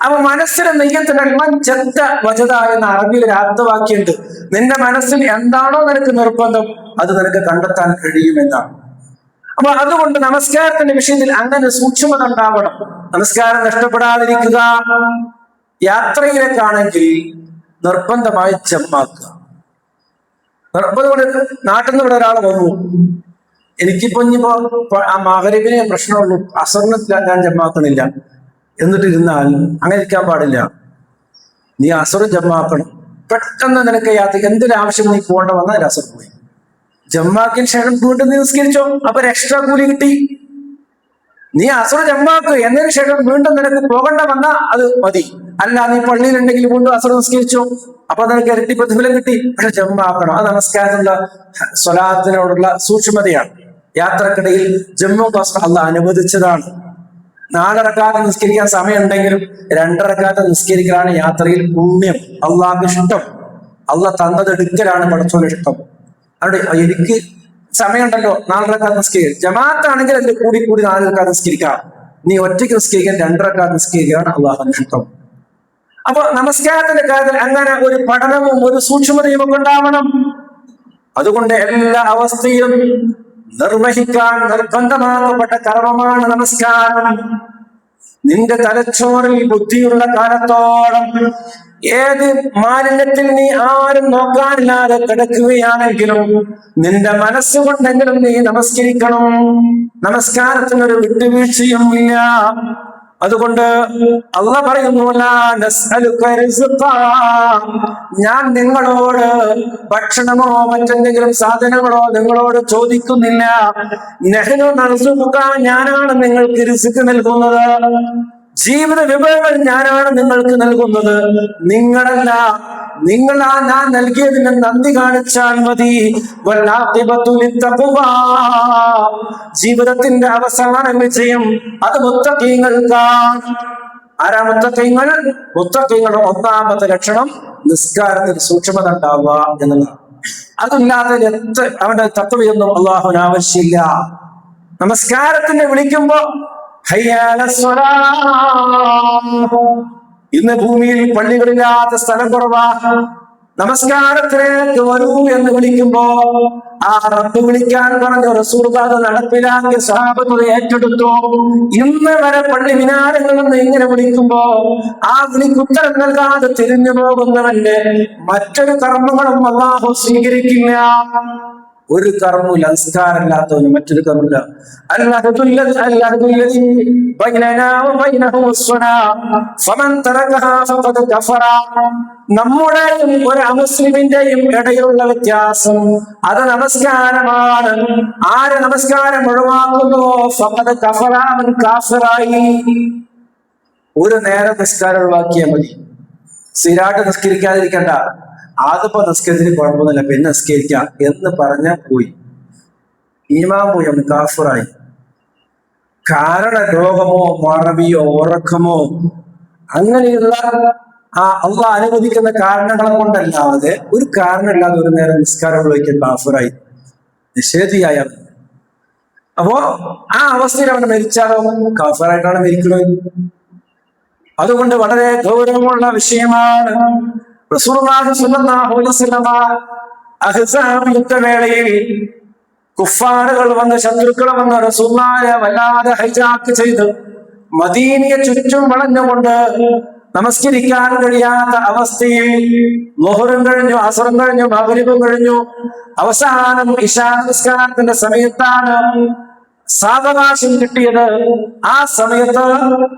അപ്പൊ മനസ്സിലെ നെയ്യത്തിന് വജത എന്ന അറബിയിൽ ഒരു അർത്ഥവാക്യമുണ്ട്. നിന്റെ മനസ്സിൽ എന്താണോ നിനക്ക് നിർബന്ധം അത് നിനക്ക് കണ്ടെത്താൻ കഴിയുമെന്നാണ്. അപ്പൊ അതുകൊണ്ട് നമസ്കാരത്തിന്റെ വിഷയത്തിൽ അങ്ങനെ സൂക്ഷ്മത ഉണ്ടാവണം. നമസ്കാരം നഷ്ടപ്പെടാതിരിക്കുക. യാത്രയിലേക്കാണെങ്കിൽ നിർബന്ധമായി ജമാക്കുക. നിർബന്ധം. നാട്ടിൽ നിന്ന് ഇവിടെ ഒരാൾ വന്നു, എനിക്കിപ്പോ ഇനിയിപ്പോ ആ മഗ്‌രിബിനെ പ്രശ്നമുള്ളൂ, അസറിന് ഞാൻ ജമാക്കണില്ല എന്നിട്ടിരുന്നാൽ അങ്ങനെ ഇരിക്കാൻ പാടില്ല. നീ അസർ ജമാക്കണം. പെട്ടെന്ന് നിനക്ക് എന്തൊരാവശ്യം നീ പോകേണ്ട വന്നാൽ അസർ പോയി ജമാക്കിന് ശേഷം വീണ്ടും നീ നിസ്കരിച്ചോ, അപ്പൊ എക്സ്ട്രാ കൂലി കിട്ടി. നീ അസർ ജമാക്ക് എന്നതിന് ശേഷം വീണ്ടും നിനക്ക് പോകേണ്ട വന്നാൽ അത് മതി. അല്ല നീ പള്ളിയിലുണ്ടെങ്കിൽ വീണ്ടും അസർ നിസ്കരിച്ചു, അപ്പൊ നിനക്ക് ഇരട്ടി പ്രതിഫലം കിട്ടി. പക്ഷെ ജമ്മാക്കണം. അത് നമസ്കാരത്തിനുള്ള സ്വലാത്തിനോടുള്ള സൂക്ഷ്മതയാണ്. യാത്രക്കിടയിൽ ജമ്മു കസ്ർ അള്ളാഹ് അനുവദിച്ചതാണ്. 4 റക്അത്ത് നിസ്കരിക്കാൻ സമയം ഉണ്ടെങ്കിലും 2 റക്അത്ത് നിസ്കരിക്കലാണ് യാത്രയിൽ പുണ്യം, അള്ളാഹ്ക്ക് ഇഷ്ടം. അള്ളാഹ് തന്നത് എടുക്കലാണ് പടച്ചോന് ഇഷ്ടം. അതുകൊണ്ട് എനിക്ക് സമയമുണ്ടല്ലോ 4 റക്അത്ത് നിസ്കരിക്കാം. ജമാഅത്താണെങ്കിൽ എന്റെ കൂടി 4 റക്അത്ത് നിസ്കരിക്കാം. നീ ഒറ്റയ്ക്ക് നിസ്കരിക്കാൻ 2 റക്അത്ത് നിസ്കരിക്കുകയാണ് അള്ളാഹുവിന് ഇഷ്ടം. അപ്പൊ നമസ്കാരത്തിന്റെ കാര്യത്തിൽ അങ്ങനെ ഒരു പഠനവും ഒരു സൂക്ഷ്മതയും ഒക്കെ ഉണ്ടാവണം. അതുകൊണ്ട് എല്ലാ അവസ്ഥയിലും നിർവഹിക്കാൻ നിർബന്ധമാക്കപ്പെട്ട കർമ്മമാണ് നമസ്കാരം. നിന്റെ തലച്ചോറിൽ ബുദ്ധിയുള്ള കാലത്തോളം ഏത് മാലിന്യത്തിൽ നീ ആരും നോക്കാനില്ലാതെ കിടക്കുകയാണെങ്കിലും നിന്റെ മനസ്സുകൊണ്ടെങ്കിലും നീ നമസ്കരിക്കണം. നമസ്കാരത്തിനൊരു വിട്ടുവീഴ്ചയും ഇല്ല. അതുകൊണ്ട് അള്ളാഹ് പറയുന്നു, ഞാൻ നിങ്ങളോട് ഭക്ഷണമോ മറ്റെന്തെങ്കിലും സാധനങ്ങളോ നിങ്ങളോട് ചോദിക്കുന്നില്ല. നഹ്നു നർസുഖുക, ഞാനാണ് നിങ്ങൾക്ക് റിസ്ക് നൽകുന്നത്. ജീവിത വിഭവങ്ങൾ ഞാനാണ് നിങ്ങൾക്ക് നൽകുന്നത്, നിങ്ങളല്ല. നിങ്ങളാ ഞാൻ നൽകിയതിന് നന്ദി കാണിച്ചാൽ മതി. ജീവിതത്തിന്റെ അവസാന വിജയം അത് മുത്തഖീങ്ങൾക്കാണ്. ആരാ മുത്തഖീങ്ങൾ? മുത്തഖീങ്ങളുടെ ഒന്നാമത്തെ ലക്ഷണം നിസ്കാരത്തിൽ സൂക്ഷ്മത ഉണ്ടാവുക എന്നതാണ്. അതില്ലാതെ അവന്റെ തത്വയൊന്നും അള്ളാഹുവിന് ആവശ്യമില്ല. നമസ്കാരത്തിന് വിളിക്കുമ്പോ ഇന്ന് ഭൂമിയിൽ പള്ളികളില്ലാത്ത സ്ഥലം കുറവാ. നമസ്കാരത്തിലേക്ക് വരൂ എന്ന് വിളിക്കുമ്പോ ആ റബ്ബ് വിളിക്കാൻ പറഞ്ഞ റസൂലുള്ളാഹി നടപ്പിലാക്കിയ സ്വഹാബത്ത് ഏറ്റെടുത്തു. ഇന്ന് വരെ പള്ളി മിനാരങ്ങളിൽ നിന്ന് ഇങ്ങനെ വിളിക്കുമ്പോ ആ വിളിക്ക് ഉത്തരം നൽകാതെ തിരിഞ്ഞു പോകുന്നവന്റെ മറ്റൊരു കർമ്മങ്ങളും അല്ലാഹു സ്വീകരിക്കില്ല. ഒരു കർമ്മമില്ല. നമസ്കാരമില്ലാത്തവന് മറ്റൊരു കർമ്മമില്ല. നമ്മുടെയും ഒരു അമുസ്ലിമിന്റെയും ഇടയിലുള്ള വ്യത്യാസം അത് നമസ്കാരമാണ്. ആര് നമസ്കാരം ഒഴിവാക്കുന്നുവോ ഫഖദ് കഫറ, അവൻ കാഫിറായി. ഒരു നേരം നിസ്കാരം ഒഴിവാക്കിയാൽ മതി. സ്ഥിരമായിട്ട് നിസ്കരിക്കാതിരിക്കണ്ട. ആദ്യപ്പോ നിസ്കരിച്ചിട്ട് കുഴപ്പമൊന്നുമില്ല, പിന്നെ നിസ്കരിക്കാം എന്ന് പറഞ്ഞാൽ പോയി, ഈമാൻ പോയി, അവന് കാഫിറായി. കാരണം രോഗമോ മറവിയോ ഉറക്കമോ അങ്ങനെയുള്ള ആ അള്ളാഹ് അനുവദിക്കുന്ന കാരണങ്ങളെ കൊണ്ടല്ലാതെ ഒരു കാരണമില്ലാതെ ഒരു നേരം നിസ്കാരം വയ്ക്കാൻ കാഫിറായി, നിഷേധിയായ. അപ്പോ ആ അവസ്ഥയിൽ അവൻ മരിച്ചാലോ കാഫിറായിട്ടാണ് മരിക്കുന്നത്. അതുകൊണ്ട് വളരെ ഗൗരവമുള്ള വിഷയമാണ്. റസൂലുള്ളാഹി സ്വല്ലല്ലാഹു അലൈഹി വസല്ലം അഹ്സാബ് യുദ്ധവേളയിൽ കുഫാറുകൾ വന്ന്, ശത്രുക്കൾ വന്ന് റസൂലുള്ളാഹിയെ വല്ലാതെ ഹൈജാക്ക് ചെയ്ത് മദീനയെ ചുറ്റും വളഞ്ഞുകൊണ്ട് നമസ്കരിക്കാൻ കഴിയാത്ത അവസ്ഥയിൽ ളുഹറും കഴിഞ്ഞു, അസറും കഴിഞ്ഞു, മഗ്രിബും കഴിഞ്ഞു. അവസാനം ഇശാ നമസ്കാരത്തിന്റെ സമയത്താണ് സാവകാശം കിട്ടിയത്. ആ സമയത്ത്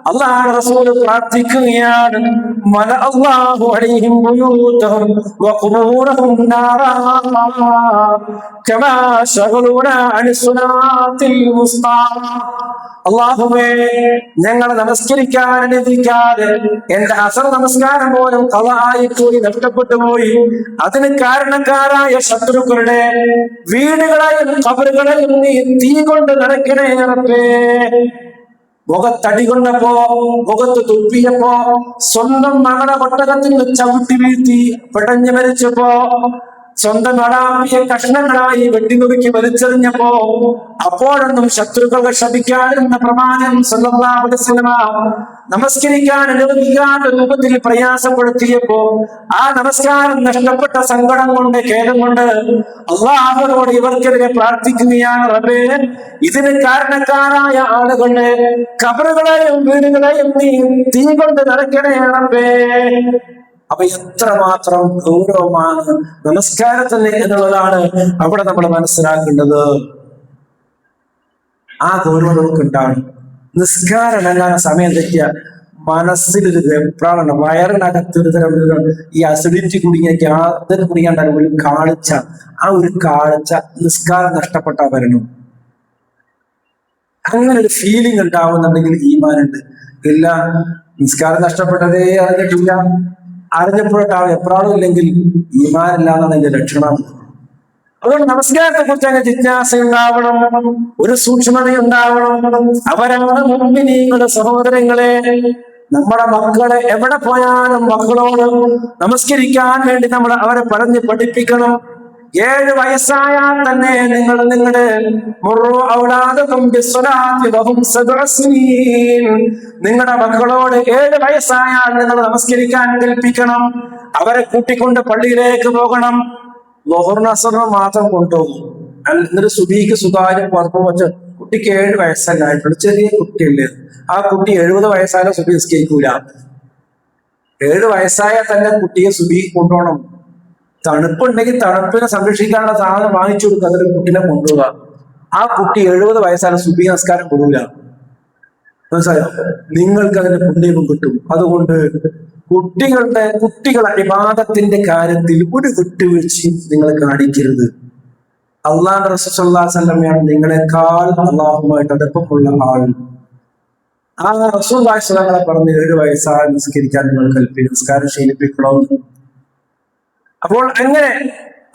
അല്ലാഹുവിന്റെ റസൂൽ പ്രാർത്ഥിക്കുകയാണ്, മലഅല്ലാഹു അലൈഹിം ബുയൂതഹും വഖുബൂറഹും നാറാ കമാ ശഗലൂനാ അനി സ്വലാത്തിൽ മുസ്താ. അല്ലാഹുവേ, ഞങ്ങളെ നമസ്കരിക്കാൻ അനുവദിക്കാതെ എന്റെ അസർ നമസ്കാരം പോലും ഖളായിപ്പോയി, നഷ്ടപ്പെട്ടു പോയി. അതിന് കാരണക്കാരായ ശത്രുക്കളുടെ വീടുകളെയും ഖബറുകളെയും നീ തീ കൊണ്ട് നിറയ്ക്കണേ റബ്ബേ. മുഖത്തടി കൊണ്ടപ്പോ, മുഖത്ത് തുപ്പിയപ്പോ, സ്വന്തം മകളെ ഒട്ടകത്തിൽ ചവിട്ടി വീഴ്ത്തി പിടഞ്ഞു മരിച്ചപ്പോ, സ്വന്തം നടാപ്പിയ കഷ്ണങ്ങളായി വെട്ടിനുറുക്കി വലിച്ചെറിഞ്ഞപ്പോ അപ്പോഴൊന്നും ശത്രുക്കളെ ശപിക്കാനെന്ന പ്രമാണം സല്ലല്ലാഹു അലൈഹി വസല്ലം നമസ്കരിക്കാൻ അനുവദിക്കാത്ത രൂപത്തിൽ പ്രയാസപ്പെടുത്തിയപ്പോ ആ നമസ്കാരം നഷ്ടപ്പെട്ട സങ്കടം കൊണ്ട്, ഖേദം കൊണ്ട് അല്ലാഹുവിനോട് ഇവർക്കെതിരെ പ്രാർത്ഥിക്കുകയാണ്, റബ്ബേ, ഇതിന് കാരണക്കാരായ ആളുകളുടെ ഖബറുകളെയും വീടുകളെയും നീ തീ കൊണ്ട് നിറയ്ക്കണേ റബ്ബേ. അപ്പൊ എത്രമാത്രം ഗൗരവമാണ് നമസ്കാരത്തിന് എന്നുള്ളതാണ് അവിടെ നമ്മൾ മനസ്സിലാക്കേണ്ടത്. ആ ഗൗരവം നമുക്ക് ഉണ്ടാവും. നിസ്കാരം എല്ലാം സമയം തെറ്റിയ മനസ്സിലൊരു വെപ്രാളാണ്, വയറിനകത്തൊരു തരം ഈ അസിഡിറ്റി കുടുങ്ങിയ ഗ്യാസിന് കുടുങ്ങിയാൽ ഒരു കാഴ്ച, ആ ഒരു കാഴ്ച നിസ്കാരം നഷ്ടപ്പെട്ടാ വരണം. അങ്ങനെ ഒരു ഫീലിംഗ് ഉണ്ടാവുന്നുണ്ടെങ്കിൽ ഈമാനുണ്ട്. ഇല്ല, നിസ്കാരം നഷ്ടപ്പെട്ടതേ അറിഞ്ഞിട്ടില്ല. അറിഞ്ഞപ്പോഴാവും എപ്പോഴും ഇല്ലെങ്കിൽ ഈമാനില്ലാന്നാണ് അതിന്റെ ലക്ഷണം. അതുകൊണ്ട് നമസ്കാരത്തെ കുറിച്ച് അങ്ങ് ജിജ്ഞാസ ഉണ്ടാവണം, ഒരു സൂക്ഷ്മത ഉണ്ടാവണം. അവരാണ് മുഅ്മിനീങ്ങളുടെ സഹോദരങ്ങളെ. നമ്മുടെ മക്കളെ എവിടെ പോയാലും മക്കളോട് നമസ്കരിക്കാൻ വേണ്ടി നമ്മൾ അവരെ പറഞ്ഞ് പഠിപ്പിക്കണം. 7 വയസ്സായാൽ തന്നെ നിങ്ങൾ നിങ്ങളുടെ നിങ്ങളുടെ മക്കളോട് 7 വയസ്സായാൽ നിങ്ങൾ നമസ്കരിക്കാൻ കൽപ്പിക്കണം. അവരെ കൂട്ടിക്കൊണ്ട് പള്ളിയിലേക്ക് പോകണം. ളുഹറിനും അസ്റിനും മാത്രം കൊണ്ടുപോകും. എന്നിട്ട് സുബഹിക്ക് സുഖാര്യം പുറത്തു വെച്ച് കുട്ടിക്ക് 7 വയസ്സല്ല ആയിട്ടുള്ളൂ, ചെറിയ കുട്ടിയല്ലേ. ആ കുട്ടി 70 വയസ്സായാലും സുബഹി നിസ്കരിക്കൂല. 7 വയസ്സായാൽ തന്നെ കുട്ടിയെ സുബഹിക്ക് കൊണ്ടുപോകണം. തണുപ്പുണ്ടെങ്കിൽ തണുപ്പിനെ സംരക്ഷിക്കാനുള്ള സാധനം വാങ്ങിച്ചു കൊടുക്കുക, അതിൽ കുട്ടീനെ കൊണ്ടുപോകുക. ആ കുട്ടി 70 വയസ്സായാലും സുബഹി നമസ്കാരം കൊടുക്കില്ല. മനസ്സിലായോ? നിങ്ങൾക്ക് അതിന്റെ പുണ്യവും കിട്ടും. അതുകൊണ്ട് കുട്ടികളെ ഇബാദത്തിന്റെ കാര്യത്തിൽ ഒരു വിട്ടുവീഴ്ചയും നിങ്ങൾ കാണിക്കരുത്. അള്ളാഹുവിന്റെ റസൂൽ സ്വല്ലല്ലാഹു അലൈഹി വസല്ലമയാണ് നിങ്ങളെക്കാൾ അള്ളാഹുമായിട്ട് അടുപ്പമുള്ള ആൾ. ആ റസൂൽ സ്വല്ലല്ലാഹു പറഞ്ഞ് 7 വയസ്സായ നിസ്കരിക്കാൻ നിങ്ങൾ കൽപ്പിക്കും, നിസ്കാരം ശീലിപ്പിക്കണമെന്ന്. അപ്പോൾ അങ്ങനെ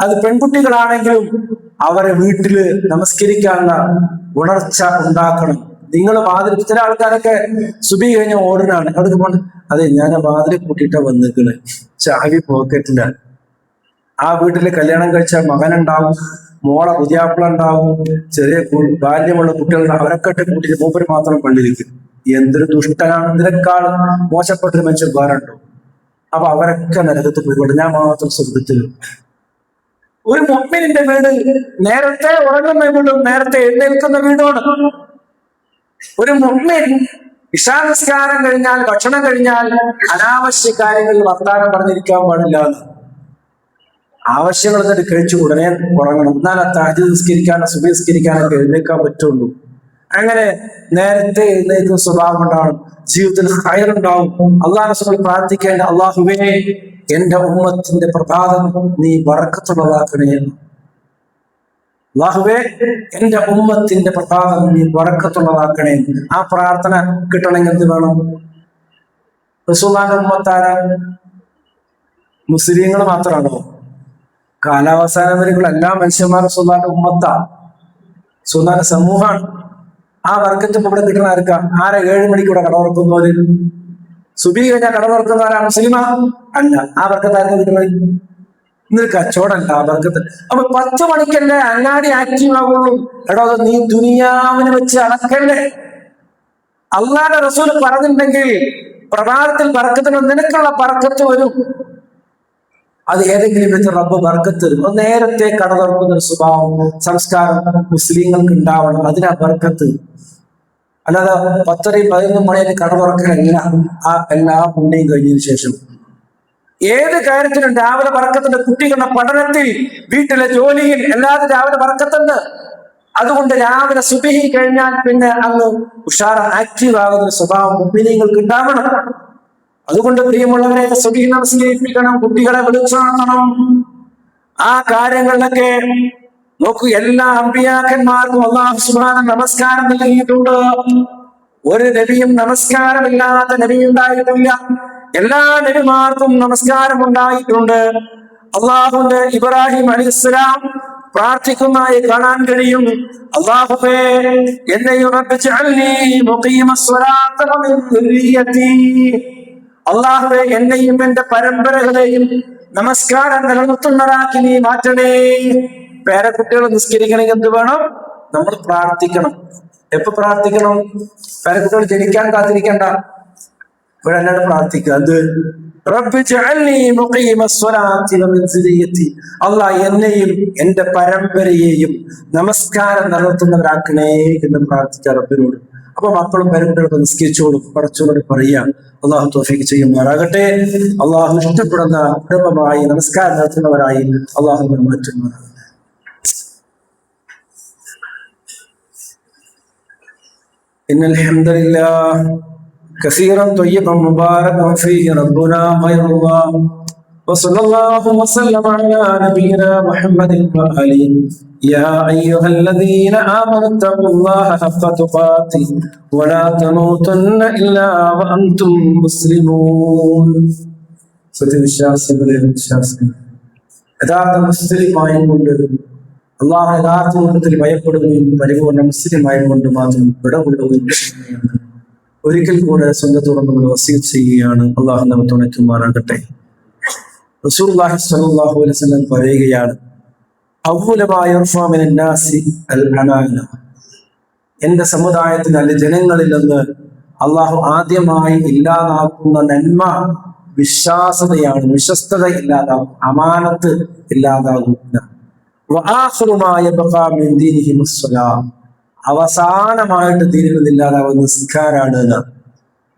അത് പെൺകുട്ടികളാണെങ്കിലും അവരെ വീട്ടില് നമസ്കരിക്കാനുള്ള ഉണർച്ച ഉണ്ടാക്കണം. നിങ്ങൾ വാതിൽ, ചില ആൾക്കാരൊക്കെ സുബഹി കഴിഞ്ഞ ഓടുന്നാണ് അവിടേക്ക് പോകണം. അതെ, ഞാൻ ആ വാതിൽ കൂട്ടിയിട്ടാ വന്നിരിക്കണേ, ചാവി പോക്കറ്റിലാണ്. ആ വീട്ടില് കല്യാണം കഴിച്ച മകനുണ്ടാവും, മോളെ പുതിയാപ്പിള ഉണ്ടാവും, ചെറിയ ബാല്യമുള്ള കുട്ടികളുണ്ടാവും. അവരൊക്കെ കൂട്ടിയിട്ട് മൂപ്പര് മാത്രം പള്ളിയിലേക്ക്. എന്തൊരു ദുഷ്ടനാണ്! ഇതിനേക്കാൾ മോശപ്പെട്ടൊരു മനുഷ്യൻ വേറെ ഉണ്ടോ? അപ്പൊ അവരൊക്കെ നരകത്ത് പോയിക്കോട്ടെ, ഞാൻ മാത്രം സ്വർഗത്തിൽ. ഒരു മുഅ്മിനിന്റെ വീട് നേരത്തെ ഉറങ്ങുന്ന വീടും നേരത്തെ എഴുന്നേൽക്കുന്ന വീടുമാണ്. ഒരു മുഅ്മിൻ ഇശാ നിസ്കാരം കഴിഞ്ഞാൽ, ഭക്ഷണം കഴിഞ്ഞാൽ അനാവശ്യ കാര്യങ്ങളിൽ വർത്താനം പറഞ്ഞിരിക്കാൻ പാടില്ല. ആവശ്യങ്ങൾ എന്നിട്ട് കഴിച്ചു ഉടനെ ഉറങ്ങണം. എന്നാൽ തഹജ്ജുദ് നിസ്കരിക്കാനോ സുബഹി നിസ്കരിക്കാനൊക്കെ എഴുന്നേൽക്കാൻ പറ്റുള്ളൂ. അങ്ങനെ നേരത്തെ എഴുന്നേൽക്കുന്ന സ്വഭാവം ഉണ്ടാവണം. ജീവിതത്തിൽ ഖൈറുണ്ടാവും. അല്ലാഹു റസൂൽ പ്രാർത്ഥിക്കേണ്ട, അല്ലാഹുവേ എന്റെ ഉമ്മത്തിന്റെ പ്രഭാതം നീ ബറക്കത്തുള്ളതാക്കണേ. അല്ലാഹുവേ എന്റെ ഉമ്മത്തിന്റെ പ്രഭാതം നീ ബറക്കത്തുള്ളതാക്കണേ. ആ പ്രാർത്ഥന കിട്ടണമെങ്കിൽ എന്ത് വേണം? റസൂലുള്ളാഹിന്റെ ഉമ്മത്താര മുസ്ലിങ്ങൾ മാത്രമാണോ? കാലാവസാനം വരെയുള്ള എല്ലാ മനുഷ്യന്മാർ റസൂലുള്ളാഹിന്റെ ഉമ്മത്താ, റസൂലുള്ളാഹിന്റെ സമൂഹമാണ്. ആ വർക്കത്ത് ഇവിടെ കിട്ടണ ആർക്കാ? ആരാ 7 മണിക്ക് ഇവിടെ കടവറക്കുന്നവര്? സുബഹി കഴിഞ്ഞാൽ കടവറക്കുന്നവരാ? മുസ്ലിമാ? അല്ല. ആ വർക്കത്ത് ആർക്കാ കിട്ടണത്? ഇന്നൊരു കച്ചവടമല്ല ആ വർക്കത്ത്. അപ്പൊ 10 മണിക്കല്ലേ അങ്ങാടി ആക്റ്റീവ് ആവുള്ളൂ. എടോ, നീ ദുനിയാവിനെ വെച്ച് അളക്കല്ലേ. അല്ലാഹുവിന്റെ റസൂൽ പറഞ്ഞിട്ടുണ്ടെങ്കിൽ പ്രഭാതത്തിൽ ബർക്കത്തിന് നിനക്കുള്ള ബർക്കത്ത് വരും. അത് ഏതെങ്കിലും വെച്ച് റബ്ബ് ബർക്കത്ത് തരും. അത് നേരത്തെ കട തുറക്കുന്ന ഒരു സ്വഭാവം, സംസ്കാരം മുസ്ലിങ്ങൾക്ക് ഉണ്ടാവണം. അതിനാ ബർക്കത്ത്. അല്ലാതെ 10-11 മണിയൊക്കെ കട തുറക്കലല്ല. ആ എല്ലാ പുണ്യം കഴിഞ്ഞതിന് ശേഷം ഏത് കാര്യത്തിലും രാവിലെ ബർക്കത്തുണ്ട്. കുട്ടികളുടെ പഠനത്തിൽ, വീട്ടിലെ ജോലിയിൽ, എല്ലാവരും രാവിലെ ബർക്കത്തുണ്ട്. അതുകൊണ്ട് രാവിലെ സുബഹി കഴിഞ്ഞാൽ പിന്നെ അങ്ങ് ഉഷാർ ആക്റ്റീവ് ആകുന്ന സ്വഭാവം മുഅ്മിനീങ്ങൾക്ക് ഉണ്ടാവണം. അതുകൊണ്ട് പ്രിയമുള്ളവരെ, സുബഹി നമസ്കരിപ്പിക്കണം, കുട്ടികളെ വിളിച്ചുണർത്തണം. ആ കാര്യങ്ങളിലൊക്കെ നോക്കൂ, എല്ലാ അമ്പിയാക്കന്മാർക്കും അല്ലാഹു സുബ്ഹാനഹു നമസ്കാരം നൽകിയിട്ടുണ്ട്. ഒരു നബിയും നമസ്കാരമില്ലാത്ത നബി ഉണ്ടായിട്ടില്ല. എല്ലാ നബിമാർക്കും നമസ്കാരം ഉണ്ടായിട്ടുണ്ട്. അള്ളാഹുവിന്റെ ഇബ്രാഹിം അലൈഹിസ്സലാം പ്രാർത്ഥിക്കുന്നതായി കാണാൻ കഴിയും. അല്ലാഹുവേ എന്നെയും റബ്ബ് ജഅൽനി മുഖീമസ്സലാത്ത വമിൻ ദുർരിയതി. അല്ലാഹുവേ എന്നെയും എന്റെ പരമ്പരകളെയും നമസ്കാരം നിലനിർത്തുന്നവരാക്കി നീ മാറ്റണേ. പേരക്കുട്ടികൾ നിസ്കരിക്കണമെങ്കിൽ എന്ത് വേണം? നമ്മൾ പ്രാർത്ഥിക്കണം. എപ്പോ പ്രാർത്ഥിക്കണം? പേരക്കുട്ടികൾ ജനിക്കാൻ കാത്തിരിക്കണ്ട, ഇപ്പോഴല്ലാണ്ട് പ്രാർത്ഥിക്കുക. അത് റബ്ബ് ജഅൽനി മുഖീമസ്സലാത്തി വമിൻ ദുർരിയതി. അല്ലാഹ് എന്നെയും എന്റെ പരമ്പരയെയും നമസ്കാരം നിലനിർത്തുന്നവരാക്കണേ എന്ന് പ്രാർത്ഥിക്കുക റബ്ബിനോട്. അപ്പൊ മക്കളും പേരക്കുട്ടികളൊക്കെ നിസ്കരിച്ചോളും. കുറച്ചുകൂടി പറയാം. അള്ളാഹു തൗഫീഖ് ചെയ്യുമാറാകട്ടെ. അള്ളാഹു ഇഷ്ടപ്പെടുന്ന കുടുംബമായി നമസ്കാരം നടത്തുന്നവരായി അള്ളാഹു മാറ്റുന്നവരാണ്. ഇന്നൽ ഹംദലില്ലാഹ് കസീറൻ ത്വയ്യിബൻ മുബാറകൻ ഫീഹി റബ്ബുനാ ഖൈറുല്ലാഹ് وصلى الله وسلم على نبينا محمد وآله يا أيها الذين آمنوا اتقوا الله حق تقاته ولا تموتن إلا وأنتم مسلمون. സത്യവിശ്വാസികളെ വിശ്വാസികൾ, യഥാർത്ഥ മുസ്ലിമായിക്കൊണ്ട് അള്ളാഹു യഥാർത്ഥ രൂപത്തിൽ ഭയപ്പെടുകയും പരിപൂർണ്ണ മുസ്ലിമായിക്കൊണ്ട് മാത്രം വിടകൊള്ളുകയും ചെയ്യുകയാണ്. ഒരിക്കൽ കൂടെ സ്വന്തത്തോടെ നമ്മൾ വസീയത്ത് ചെയ്യുകയാണ്. അള്ളാഹു നമ്മെ തുണയ്ക്കുമാറാകട്ടെ. റസൂലുള്ളാഹി സ്വല്ലല്ലാഹു അലൈഹി വസല്ലം പറയുകയാണ്, എന്റെ സമുദായത്തിൽ അല്ലെ ജനങ്ങളിൽ നിന്ന് അള്ളാഹു ആദ്യമായി ഇല്ലാതാക്കുന്ന നന്മ വിശ്വാസതയാണ്. വിശ്വസ്തത ഇല്ലാതാകും, അമാനത്ത് ഇല്ലാതാകുന്ന. അവസാനമായിട്ട് ദീനിൽ ഇല്ലാതാവുന്ന നിസ്കാരാണ്.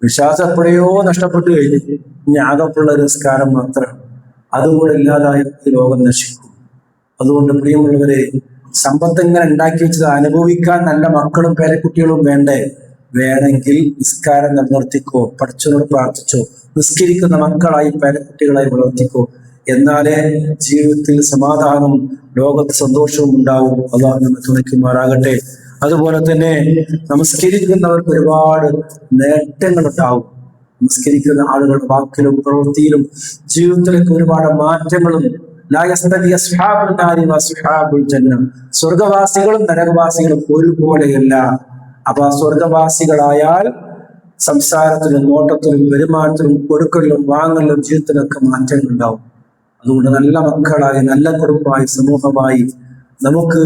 വിശ്വാസം എപ്പോഴയോ നഷ്ടപ്പെട്ടു കഴിഞ്ഞു, ഇനി ആകെപ്പുള്ള ഒരു നിസ്കാരം മാത്രം. അതുകൂടെ ഇല്ലാതായ ലോകം നശിക്കും. അതുകൊണ്ട് പ്രിയമുള്ളവരെ, സമ്പത്ത് ഇങ്ങനെ ഉണ്ടാക്കി വെച്ചത് അനുഭവിക്കാൻ നല്ല മക്കളും പേരക്കുട്ടികളും വേണ്ടേ? വേണമെങ്കിൽ നിസ്കാരം നിലനിർത്തിക്കോ, പഠിച്ചവരോട് പ്രാർത്ഥിച്ചോ, നിസ്കരിക്കുന്ന മക്കളായി പേരക്കുട്ടികളായി വളർത്തിക്കോ. എന്നാലേ ജീവിതത്തിൽ സമാധാനവും ലോകത്ത് സന്തോഷവും ഉണ്ടാവും. അള്ളാഹു നമ്മെ തുണയ്ക്കുമാറാകട്ടെ. അതുപോലെ തന്നെ നമസ്കരിക്കുന്നവർക്ക് ഒരുപാട് നേട്ടങ്ങൾ ഉണ്ടാവും. നമസ്കരിക്കുന്ന ആളുകളുടെ വാക്കിലും പ്രവൃത്തിയിലും ജീവിതത്തിലേക്ക് ഒരുപാട് മാറ്റങ്ങളും. സ്വർഗവാസികളും നരകവാസികളും ഒരുപോലെയല്ല. അപ്പൊ ആ സ്വർഗവാസികളായാൽ സംസാരത്തിലും നോട്ടത്തിലും പെരുമാറ്റത്തിലും കൊടുക്കലിലും വാങ്ങലിലും ജീവിതത്തിലൊക്കെ മാറ്റങ്ങൾ ഉണ്ടാവും. അതുകൊണ്ട് നല്ല മക്കളായി, നല്ല കുടുംബമായി, സമൂഹമായി നമുക്ക്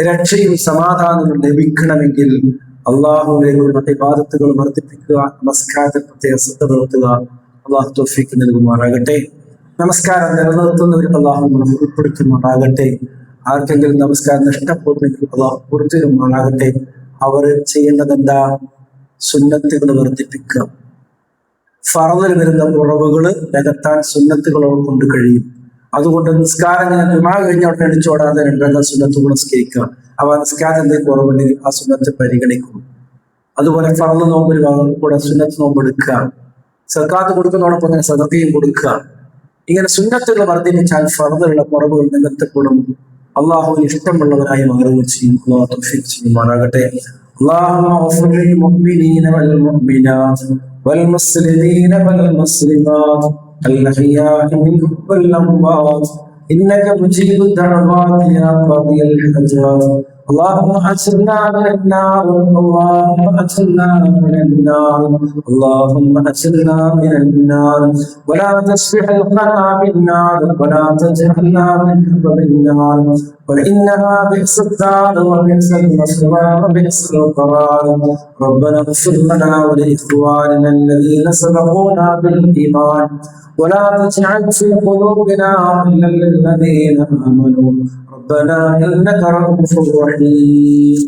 രക്ഷയും സമാധാനവും ലഭിക്കണമെങ്കിൽ അള്ളാഹുവിനുള്ള ഇബാദത്തുകൾ വർദ്ധിപ്പിക്കുക, നമസ്കാരത്തിൽ പ്രത്യേക ശ്രദ്ധ പുലർത്തുക. അള്ളാഹു തൗഫീഖ് നൽകുമാറാകട്ടെ. നമസ്കാരം നിലനിർത്തുന്നവർക്ക് അള്ളാഹു ഉൾപ്പെടുത്തുമാറാകട്ടെ. ആർക്കെങ്കിലും നമസ്കാരം നഷ്ടപ്പെടുന്നെങ്കിൽ അള്ളാഹു പുറത്തിരുമാറാകട്ടെ. അവർ ചെയ്യേണ്ടത് എന്താ? സുന്നത്തുകൾ വർദ്ധിപ്പിക്കുക. ഫർദിൽ വരുന്ന കുറവുകൾ നികത്താൻ സുന്നത്തുകളോട് കൊണ്ട് കഴിയും. അതുകൊണ്ട് നിസ്കാരം ജുമാ കഴിഞ്ഞ ഉടനെ എണിച്ചോടാതെ രണ്ടര സുന്നത്തുകൾ നിസ്കരിക്കുക. അവ നിസ്കാരം എന്തെങ്കിലും കുറവുണ്ടെങ്കിൽ ആ സുന്നത്ത് പരിഗണിക്കും. അതുപോലെ ഫർദ് നോമ്പിൽ കൂടെ സുന്നത്ത് നോമ്പ് എടുക്കുക. സക്കാത്ത് കൊടുക്കുന്നതോടൊപ്പം തന്നെ സദഖയും കൊടുക്കുക. ഇങ്ങനെ സുന്നത്തുകൾ വർദ്ധിപ്പിച്ചാൽ ഫർദിലുള്ള കുറവുകൾ നികത്തപ്പെടും. അള്ളാഹുവിന് ഇഷ്ടമുള്ളവരായി മാറുകയും ചെയ്യും. അള്ളാഹു തൗഫീഖ് ചെയ്യുമാറാകട്ടെ. اللهم اغفر للمؤمنين والمؤمنات والمسلمين والمسلمات الأحياء منهم والأموات إنك مجيب الدعوات يا قاضي الحاجات. اللهم أجرنا من النار، اللهم أجرنا من النار، اللهم أجرنا من النار. ولا تسفح القنا بالنار، ولا تجعلنا من حطب النار، وإنها بئس الدار وبئس المثوى وبئس القرار. ربنا اغفر لنا ولإخواننا الذين سبقونا بالإيمان ولا تجعل في قلوبنا غلا للذين آمنوا ربنا إنك رؤوف رحيم.